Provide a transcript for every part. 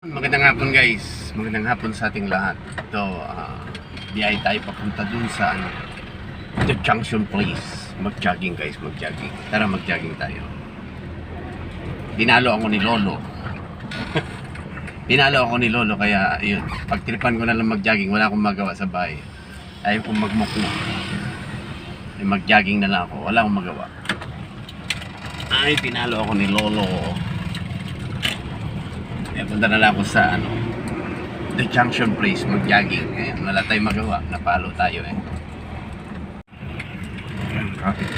Magandang hapon guys, magandang hapon sa ating lahat. Ito, biyahe tayo papunta dun sa the Junction Place. Mag-jogging guys, mag-jogging. Tara mag-jogging tayo. Dinalo ako ni Lolo. Dinalo ako ni Lolo kaya yun, pagtripan ko na lang mag-jogging, wala akong magawa sa bahay. Ayaw kong magmukmuk. Mag-jogging na lang ako, wala akong magawa. Ay, tinalo ako ni Lolo. Punta na lang ako sa the Junction Place, mag-jogging. Ayan, wala tayong magawa, napalo tayo eh. Ayan, traffic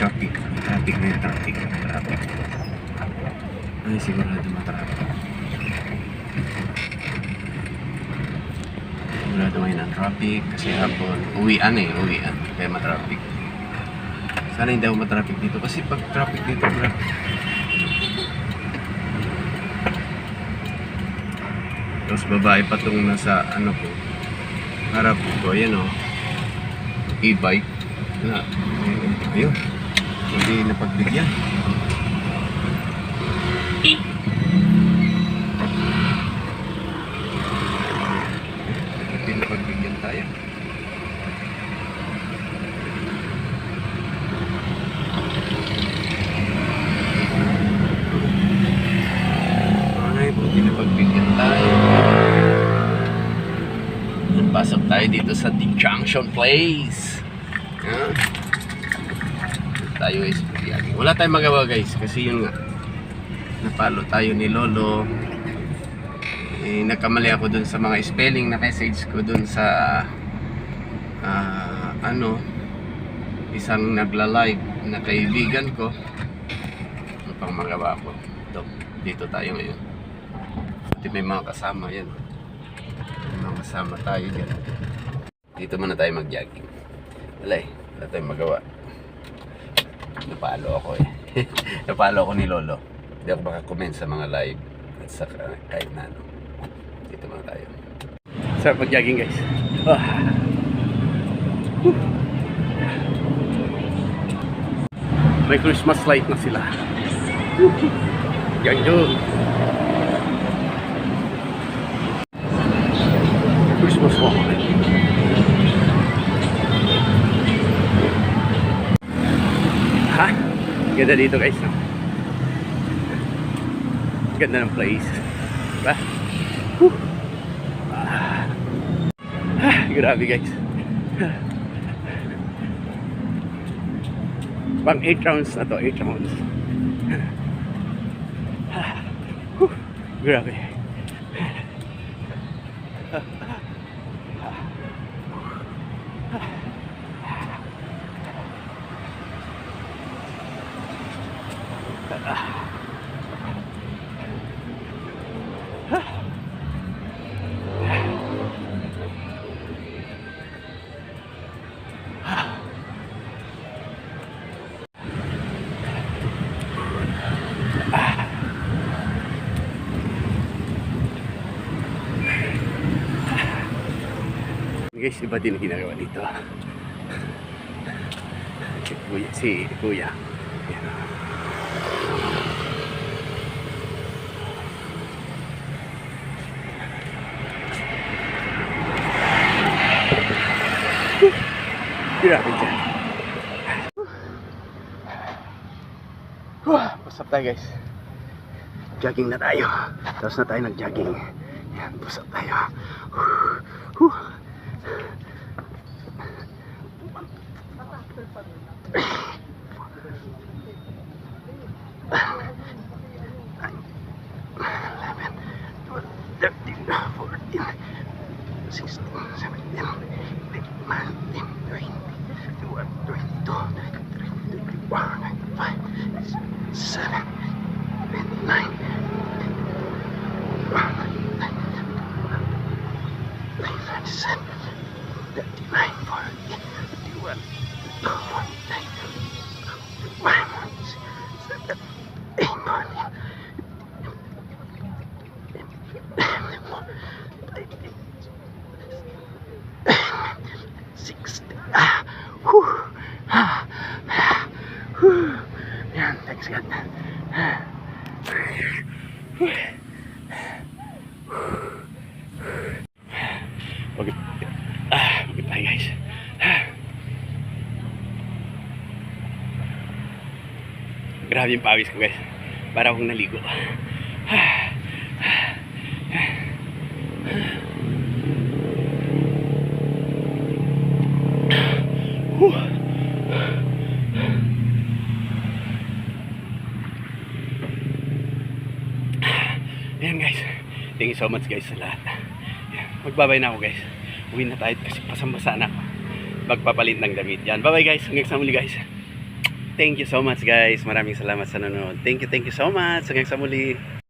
na yung traffic. Ay, sigurado matraffic. Sigurado ngayon ang traffic kasi hapon, uwian. Kaya matraffic. Sana hindi ako matraffic dito kasi pag traffic dito, grabe. Tapos babae pa itong nasa ko, harap ko, ayan o, e-bike na, ayun, hindi napagbigyan. Hindi napagbigyan tayo. Ay, hindi napagbigyan tayo. Pasok tayo dito sa the Junction Place. Tayo guys, wala tayong magawa guys kasi yun nga, napalo tayo ni Lolo. Nagkamali ako dun sa mga spelling na message ko dun sa isang nagla-live na kaibigan ko. Ano pang magawa ko dito tayo ngayon. At may mga kasama yan, kasama tayo dyan. Dito muna tayo mag-jogging. Wala tayong magawa. Napalo ako eh. Napalo ako ni Lolo. Hindi ako makakomment sa mga live at sa kahit na ano. Dito muna tayo. Sarap mag-jogging guys. May Christmas light na sila. Yan yun. Christmas walk. Ha? Ganda dito guys. Ganda ng place. Diba? Grabe guys. Pang 8 rounds na to. 8 rounds. Grabe. Guys, iba din ang ginagawa dito. Si Kuya. Grabe dyan. Pasap tayo guys. Jogging na tayo. Tapos na tayo nag-jogging. Yan, pasap tayo. Yan, thanks God. Pagod. Pagod tayo guys. Grabe yung pawis ko guys. Para akong naligo. Ayan guys. Thank you so much guys sa lahat. Ayan. Magbabay na ako guys. Uwi na tayo kasi pasambasa na ako. Magpapalit ng damit. Yan. Bye bye guys. Hanggang sa muli guys. Thank you so much guys. Maraming salamat sa nanonood. Thank you so much. Hanggang sa muli.